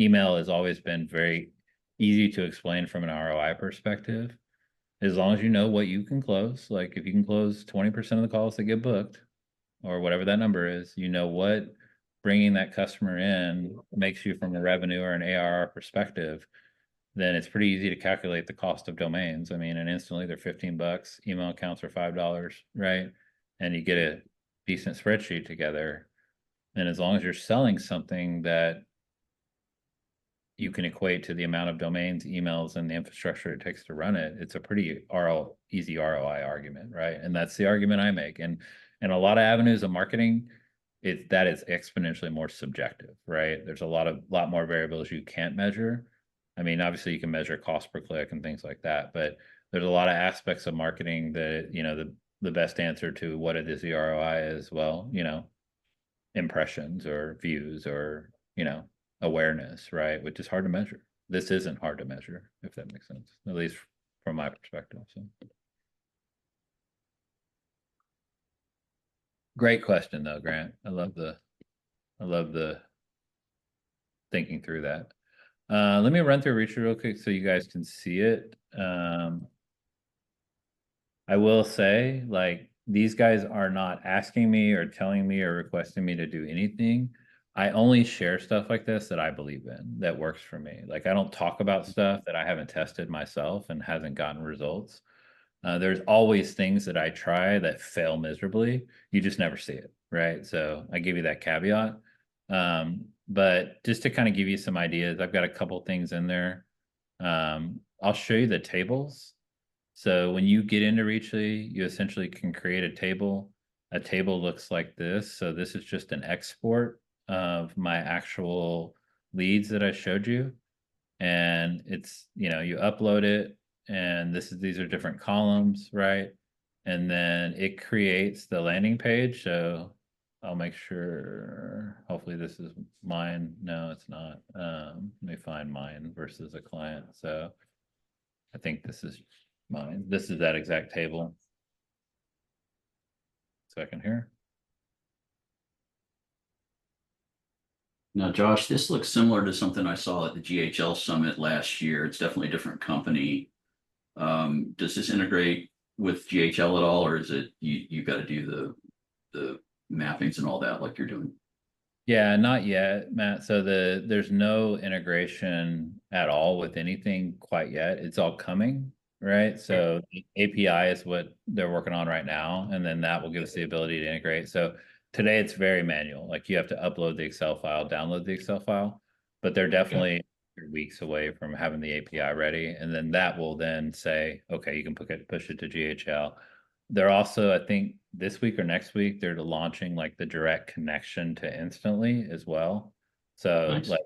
S1: email has always been very easy to explain from an ROI perspective. As long as you know what you can close, like if you can close 20% of the calls that get booked or whatever that number is, you know what bringing that customer in makes you from a revenue or an ARR perspective, then it's pretty easy to calculate the cost of domains. I mean, and instantly they're $15, email accounts are $5, right? And you get a decent spreadsheet together. And as long as you're selling something that you can equate to the amount of domains, emails, and the infrastructure it takes to run it, it's a pretty easy ROI argument, right? And that's the argument I make. And a lot of avenues of marketing, that is exponentially more subjective, right? There's a lot more variables you can't measure. I mean, obviously you can measure cost per click and things like that, but there's a lot of aspects of marketing that, the best answer to what it is the ROI is, well, impressions or views or, awareness, right? Which is hard to measure. This isn't hard to measure, if that makes sense, at least from my perspective. So great question though, Grant. I love the thinking through that. Let me run through Reacher real quick so you guys can see it. I will say, like, these guys are not asking me or telling me or requesting me to do anything. I only share stuff like this that I believe in, that works for me. Like, I don't talk about stuff that I haven't tested myself and hasn't gotten results. There's always things that I try that fail miserably. You just never see it, right? So I give you that caveat. But just to kind of give you some ideas, I've got a couple things in there. I'll show you the tables. So when you get into Reachly, you essentially can create a table. A table looks like this. So this is just an export of my actual leads that I showed you. And it's, you upload it and these are different columns, right? And then it creates the landing page. So I'll make sure, hopefully this is mine. No, it's not. Let me find mine versus a client. So I think this is mine. This is that exact table. Second here.
S4: Now, Josh, this looks similar to something I saw at the GHL summit last year. It's definitely a different company. Does this integrate with GHL at all, or is it you got to do the mappings and all that like you're doing?
S1: Yeah, not yet, Matt. So there's no integration at all with anything quite yet. It's all coming, right? So the API is what they're working on right now, and then that will give us the ability to integrate. So today it's very manual. Like you have to upload the Excel file, download the Excel file, but they're definitely weeks away from having the API ready. And then that will then say, okay, you can push it to GHL. They're also, I think this week or next week, they're launching like the direct connection to Instantly as well. So
S4: Nice.
S1: like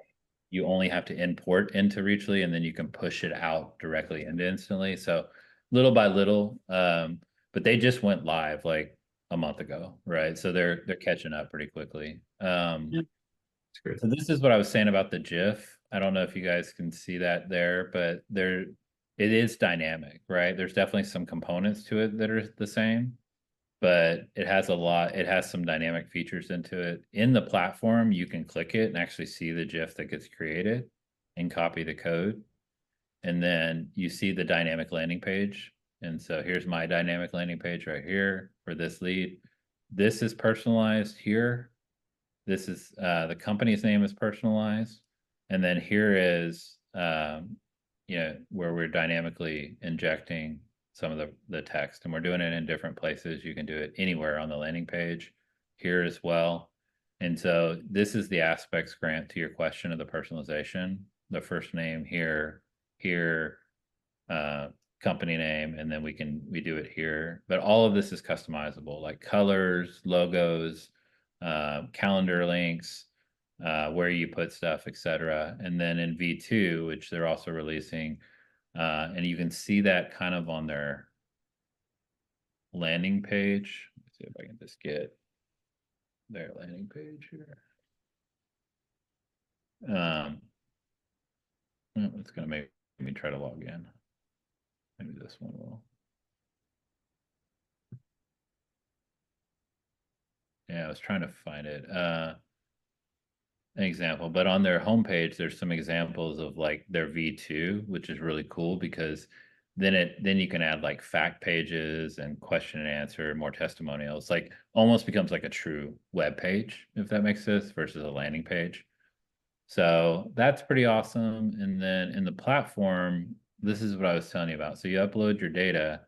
S1: you only have to import into Reachly and then you can push it out directly into Instantly. So little by little, but they just went live like a month ago, right? So they're catching up pretty quickly.
S4: Yeah, that's great.
S1: So this is what I was saying about the GIF. I don't know if you guys can see that there, but it is dynamic, right? There's definitely some components to it that are the same, but it has some dynamic features into it. In the platform, you can click it and actually see the GIF that gets created and copy the code. And then you see the dynamic landing page. And so here's my dynamic landing page right here for this lead. This is personalized here. This is the company's name is personalized. And then here is where we're dynamically injecting some of the text, and we're doing it in different places. You can do it anywhere on the landing page here as well. And so this is the aspects, Grant, to your question of the personalization. The first name here, company name, and then we do it here. But all of this is customizable, like colors, logos, calendar links, where you put stuff, etc. And then in V2, which they're also releasing, and you can see that kind of on their landing page. Let's see if I can just get their landing page here. It's gonna make me try to log in. Maybe this one will. Yeah, I was trying to find it. An example, but on their homepage, there's some examples of like their V2, which is really cool because then you can add like fact pages and question and answer, more testimonials, like almost becomes like a true web page, if that makes sense, versus a landing page. So that's pretty awesome. And then in the platform, this is what I was telling you about. So you upload your data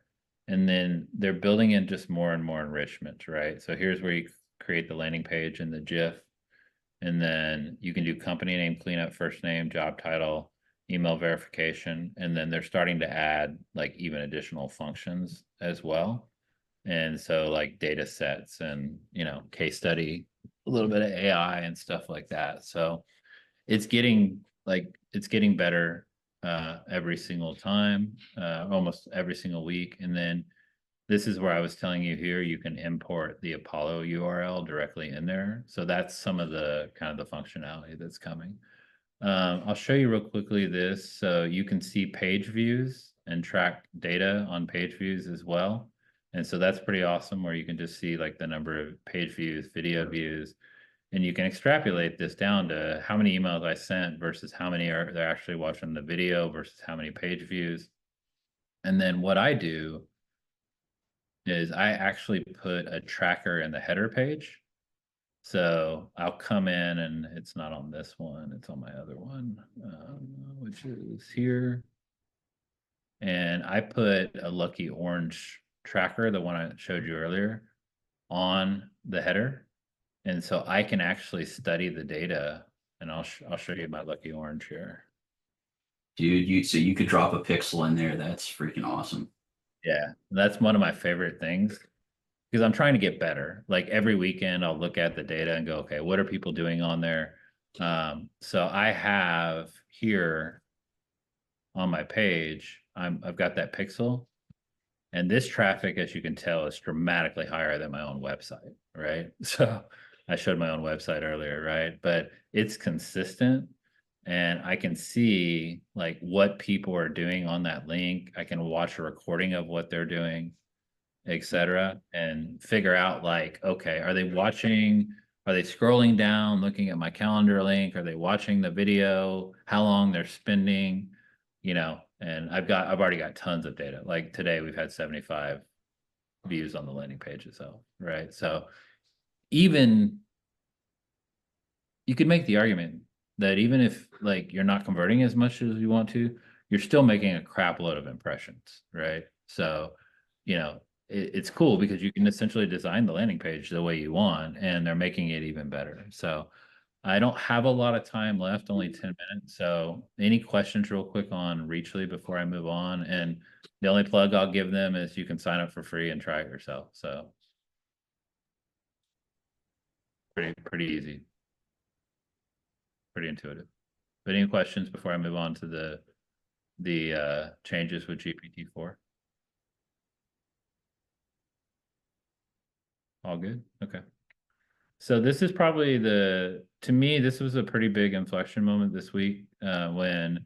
S1: and then they're building in just more and more enrichment, right? So here's where you create the landing page and the GIF. And then you can do company name cleanup, first name, job title, email verification. And then they're starting to add like even additional functions as well. And so like data sets and, case study, a little bit of AI and stuff like that. So it's getting better every single time, almost every single week. And then this is where I was telling you here, you can import the Apollo URL directly in there. So that's some of the kind of the functionality that's coming. I'll show you real quickly this. So you can see page views and track data on page views as well. And so that's pretty awesome where you can just see like the number of page views, video views, and you can extrapolate this down to how many emails I sent versus how many are they're actually watching the video versus how many page views. And then what I do is I actually put a tracker in the header page. So I'll come in and it's not on this one, it's on my other one, which is here. And I put a lucky orange tracker, the one I showed you earlier, on the header. And so I can actually study the data and I'll show you my lucky orange here.
S4: Dude, so you could drop a pixel in there. That's freaking awesome.
S1: Yeah, that's one of my favorite things because I'm trying to get better. Like every weekend, I'll look at the data and go, okay, what are people doing on there? So I have here on my page, I've got that pixel, and this traffic, as you can tell, is dramatically higher than my own website, right? So I showed my own website earlier, right? But it's consistent and I can see like what people are doing on that link. I can watch a recording of what they're doing, etc., and figure out like, okay, are they watching? Are they scrolling down, looking at my calendar link? Are they watching the video? How long they're spending? And I've already got tons of data. Like today, we've had 75 views on the landing page itself, right? So even you could make the argument that even if like you're not converting as much as you want to, you're still making a crap load of impressions, right? So, it's cool because you can essentially design the landing page the way you want, and they're making it even better. So I don't have a lot of time left, only 10 minutes. So any questions real quick on Reachly before I move on? And the only plug I'll give them is you can sign up for free and try it yourself. So pretty easy, pretty intuitive. But any questions before I move on to the changes with GPT-4? All good? Okay. So this is probably to me, this was a pretty big inflection moment this week when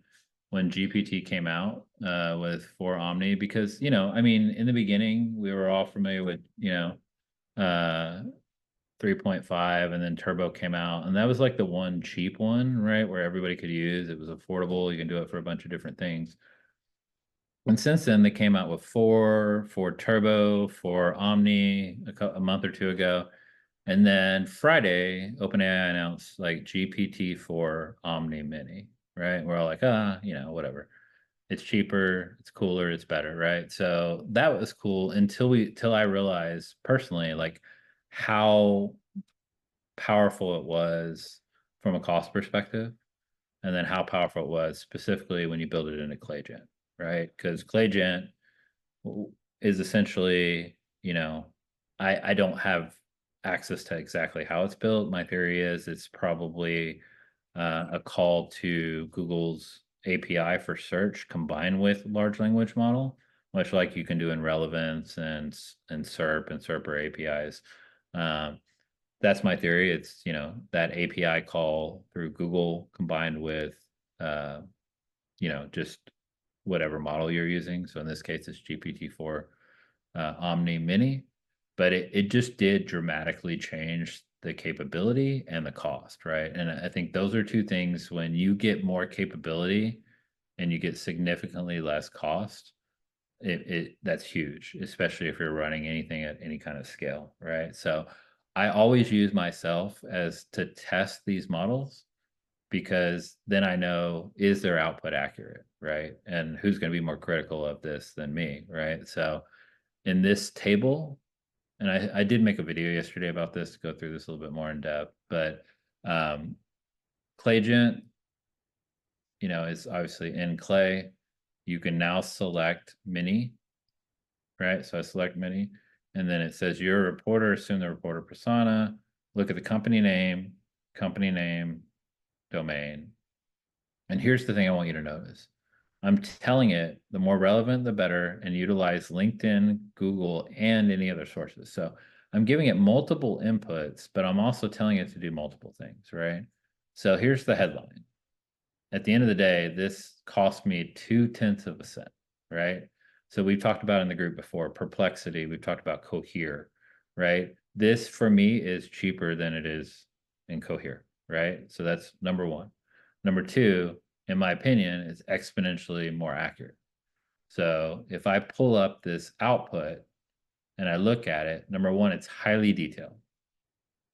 S1: GPT came out with 4 Omni because, I mean, in the beginning, we were all familiar with, uh 3.5 and then Turbo came out and that was like the one cheap one, right? Where everybody could use. It was affordable. You can do it for a bunch of different things. And since then, they came out with 4 Turbo, 4 Omni a month or two ago. And then Friday, OpenAI announced like GPT-4 Omni Mini, right? We're all like, whatever. It's cheaper, it's cooler, it's better, right? So that was cool till I realized personally like how powerful it was from a cost perspective, and then how powerful it was specifically when you build it into Claygent, right? Because Claygent is essentially, I don't have access to exactly how it's built. My theory is it's probably a call to Google's API for search combined with large language model, much like you can do in relevance and SERP and SERPer APIs. That's my theory. It's, you know, that API call through Google combined with, you know, just whatever model you're using. So in this case, it's GPT-4 Omni Mini, but it just did dramatically change the capability and the cost, right? And I think those are two things. When you get more capability and you get significantly less cost, that's huge, especially if you're running anything at any kind of scale, right? So I always use myself as to test these models, because then I know, is their output accurate, right? And who's going to be more critical of this than me, right? So in this table, and I did make a video yesterday about this to go through this a little bit more in depth, but Claygent, you know, is obviously in Clay. You can now select Mini, right? So I select Mini, and then it says you're a reporter, assume the reporter persona, look at the company name, domain. And here's the thing I want you to notice. I'm telling it the more relevant, the better, and utilize LinkedIn, Google, and any other sources. So I'm giving it multiple inputs, but I'm also telling it to do multiple things, right? So here's the headline. At the end of the day, this cost me 0.2 cents, right? So we've talked about in the group before, Perplexity, we've talked about Cohere, right? This for me is cheaper than it is in Cohere, right? So that's number one. Number two, in my opinion, is exponentially more accurate. So if I pull up this output and I look at it, number one, it's highly detailed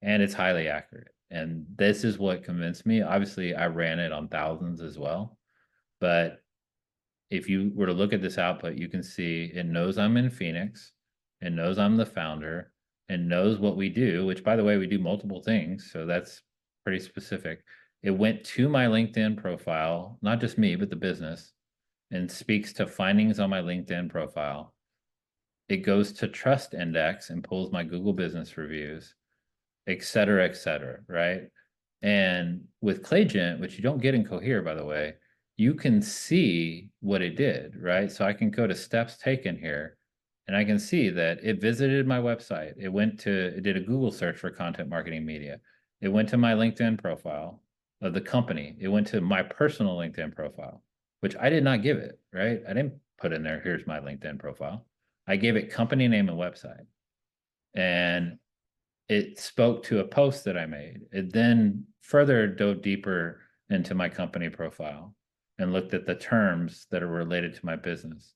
S1: and it's highly accurate. And this is what convinced me. Obviously, I ran it on thousands as well. But if you were to look at this output, you can see it knows I'm in Phoenix, it knows I'm the founder, and knows what we do, which, by the way, we do multiple things. So that's pretty specific. It went to my LinkedIn profile, not just me, but the business, and speaks to findings on my LinkedIn profile. It goes to Trust Index and pulls my Google business reviews, et cetera, right? And with Claygent, which you don't get in Cohere, by the way, you can see what it did, right? So I can go to steps taken here, and I can see that it visited my website. It did a Google search for content marketing media. It went to my LinkedIn profile of the company. It went to my personal LinkedIn profile, which I did not give it, right? I didn't put in there, here's my LinkedIn profile. I gave it company name and website. And it spoke to a post that I made. It then further dove deeper into my company profile and looked at the terms that are related to my business.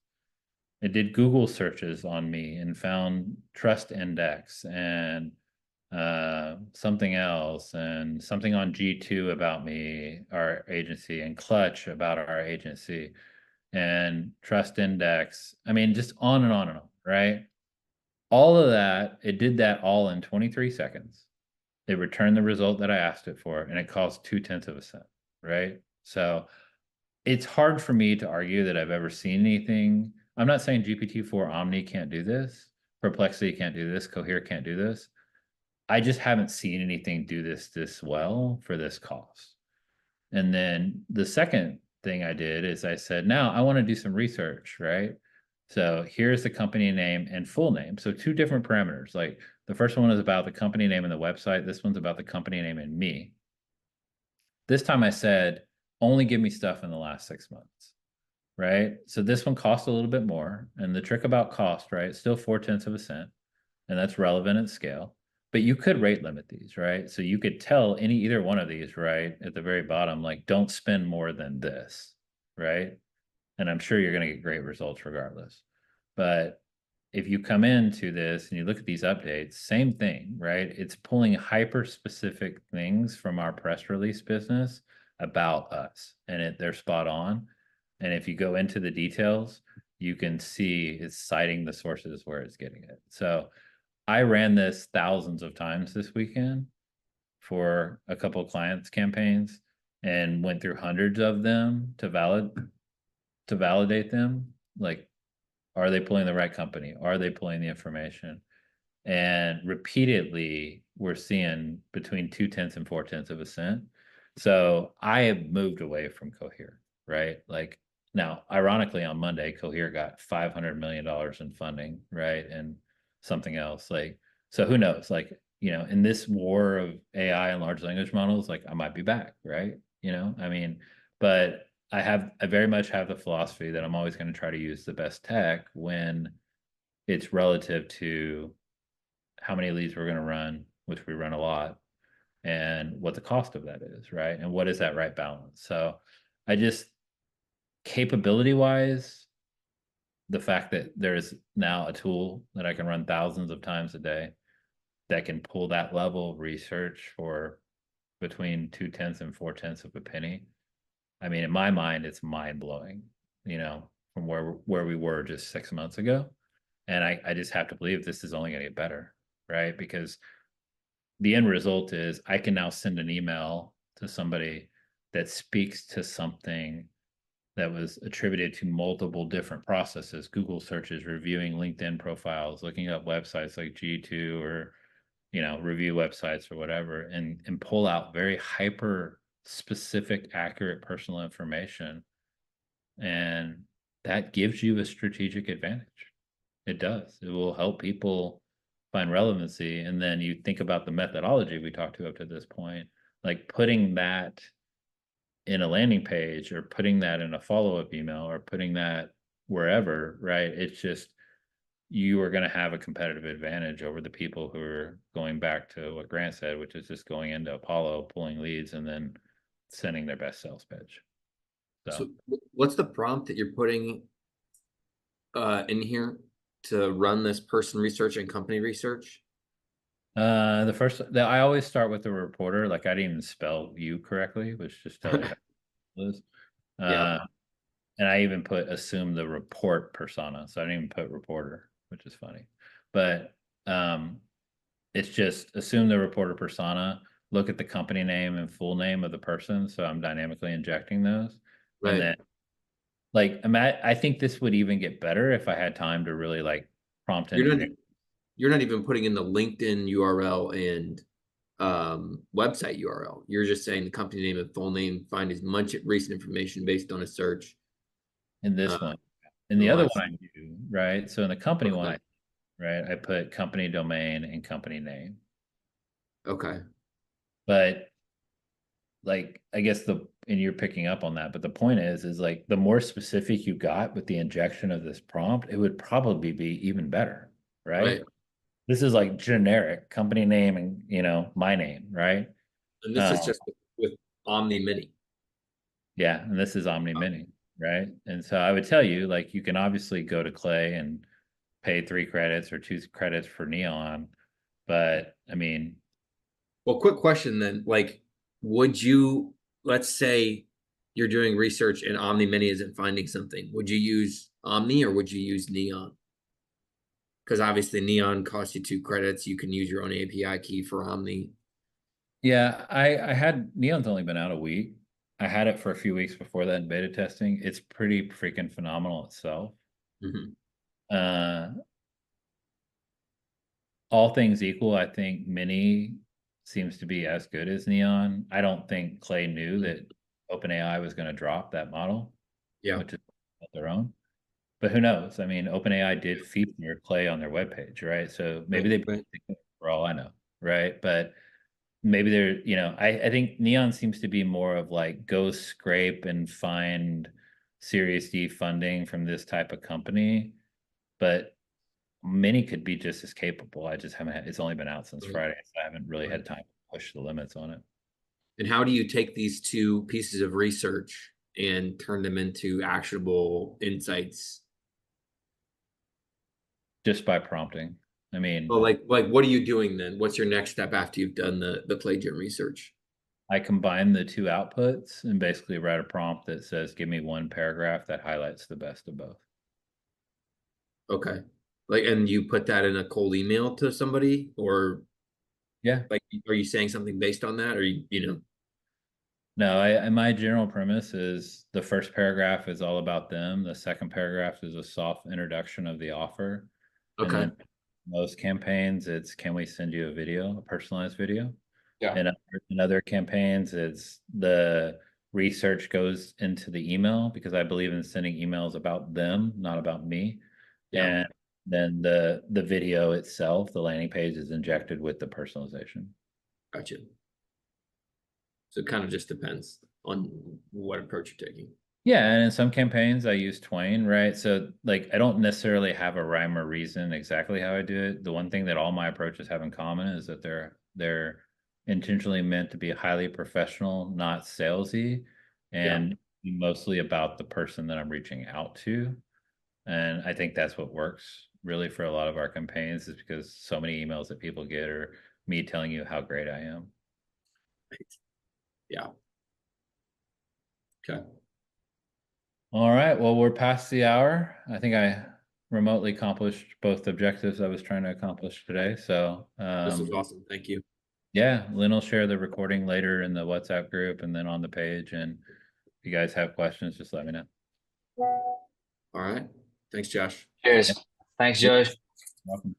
S1: It did Google searches on me and found Trust Index and something else, and something on G2 about me, our agency, and Clutch about our agency, and Trust Index. I mean, just on and on and on, right? All of that, it did that all in 23 seconds. It returned the result that I asked it for, and it cost 0.2 cents, right? So it's hard for me to argue that I've ever seen anything. I'm not saying GPT-4 Omni can't do this, Perplexity can't do this, Cohere can't do this. I just haven't seen anything do this well for this cost. And then the second thing I did is I said, now I want to do some research, right? So here's the company name and full name. So two different parameters. Like the first one is about the company name and the website. This one's about the company name and me. This time I said, only give me stuff in the last 6 months, right? So this one cost a little bit more. And the trick about cost, right? Still 0.4 cents, and that's relevant at scale. But you could rate limit these, right? So you could tell either one of these, right, at the very bottom, like, don't spend more than this, right? And I'm sure you're going to get great results regardless. But if you come into this and you look at these updates, same thing, right? It's pulling hyper specific things from our press release business about us, and they're spot on. And if you go into the details, you can see it's citing the sources where it's getting it. So I ran this thousands of times this weekend for a couple of clients' campaigns and went through hundreds of them to validate them. Like, are they pulling the right company? Are they pulling the information? And repeatedly, we're seeing between 0.2 and 0.4 cents. So I have moved away from Cohere, right? Like, Now, ironically, on Monday, Cohere got $500 million in funding, right? And something else. Like, so who knows? Like, in this war of AI and large language models, like I might be back, right? I mean, but I very much have the philosophy that I'm always going to try to use the best tech when it's relative to how many leads we're going to run, which we run a lot, and what the cost of that is, right? And what is that right balance? So I just, capability wise, the fact that there's now a tool that I can run thousands of times a day that can pull that level of research for between 2/10 and 4/10 of a penny. I mean, in my mind, it's mind blowing, from where we were just 6 months ago. And I just have to believe this is only going to get better, right? Because the end result is I can now send an email to somebody that speaks to something that was attributed to multiple different processes, Google searches, reviewing LinkedIn profiles, looking up websites like G2 or, review websites or whatever, and pull out very hyper specific, accurate personal information. And that gives you a strategic advantage. It does. It will help people find relevancy. And then you think about the methodology we talked to up to this point, like putting that in a landing page or putting that in a follow-up email or putting that wherever, right? It's just, you are going to have a competitive advantage over the people who are going back to what Grant said, which is just going into Apollo, pulling leads, and then sending their best sales pitch.
S2: So what's the prompt that you're putting in here to run this person research and company research?
S1: I always start with the reporter. Like I didn't even spell you correctly, which just tells you how it is.
S2: Yeah.
S1: And I even assume the report persona. So I didn't even put reporter, which is funny. But it's just assume the reporter persona, look at the company name and full name of the person. So I'm dynamically injecting those. And
S2: Right.
S1: then I think this would even get better if I had time to really like prompt engineer.
S2: You're not even putting in the LinkedIn URL and website URL. You're just saying the company name and full name, find as much recent information based on a search.
S1: In this
S2: Uh,
S1: one. In the
S2: oh,
S1: other
S2: I
S1: one I
S2: see.
S1: do, right? So in the company one,
S2: Okay.
S1: right, I put company domain and company name.
S2: Okay.
S1: But like I guess and you're picking up on that, but the point is like the more specific you got with the injection of this prompt, it would probably be even better, right?
S2: Right.
S1: This is like generic company name and my name, right?
S2: And this
S1: Uh,
S2: is just with Omni Mini.
S1: yeah, and this is Omni Mini, right? And so I would tell you, like, you can obviously go to Clay and pay 3 credits or 2 credits for Neon, but I mean,
S2: Well, quick question then. Like, would you, let's say you're doing research and Omni Mini isn't finding something, would you use Omni or would you use Neon? Because obviously Neon costs you 2 credits. You can use your own API key for Omni.
S1: yeah, I had Neon's only been out a week. I had it for a few weeks before that in beta testing. It's pretty freaking phenomenal itself.
S2: Mhm.
S1: Uh, all things equal, I think Mini seems to be as good as Neon. I don't think Clay knew that OpenAI was going to drop that model,
S2: Yeah.
S1: which is their own. But who knows? I mean, OpenAI did feature Clay on their webpage, right? So maybe
S2: Right.
S1: they,
S2: Right.
S1: for all I know, right? But maybe they're, I think Neon seems to be more of like go scrape and find Series D funding from this type of company. But Mini could be just as capable. I just haven't it's only been out since
S2: Right.
S1: Friday, so I haven't really
S2: Right.
S1: had time to push the limits on it.
S2: And how do you take these two pieces of research and turn them into actionable insights?
S1: Just by prompting. I
S2: Well,
S1: mean,
S2: like what are you doing then? What's your next step after you've done the Claygent research?
S1: I combine the two outputs and basically write a prompt that says, give me one paragraph that highlights the best of both.
S2: Okay. Like, and you put that in a cold email to somebody, or
S1: Yeah.
S2: like, are you saying something based on that, or you know?
S1: No, my general premise is the first paragraph is all about them. The second paragraph is a soft introduction of the offer. And
S2: Okay.
S1: then most campaigns, it's can we send you a video, a personalized video?
S2: Yeah.
S1: And in other campaigns, it's the research goes into the email because I believe in sending emails about them, not about me.
S2: Yeah.
S1: And then the video itself, the landing page, is injected with the personalization.
S2: Gotcha. So it kind of just depends on what approach you're taking.
S1: Yeah, and in some campaigns I use Twain, right? So like I don't necessarily have a rhyme or reason exactly how I do it. The one thing that all my approaches have in common is that they're intentionally meant to be highly professional, not salesy, and mostly about the person that I'm reaching out to. And I think that's what works really for a lot of our campaigns is because so many emails that people get are me telling you how great I am.
S2: Yeah. Okay.
S1: All right. Well, we're past the hour. I think I remotely accomplished both objectives I was trying to accomplish today. So,
S2: This was awesome. Thank you.
S1: yeah, Lynn will share the recording later in the WhatsApp group and then on the page. And if you guys have questions, just let me know.
S2: All right. Thanks, Josh.
S3: Cheers. Thanks, Josh.
S1: Welcome.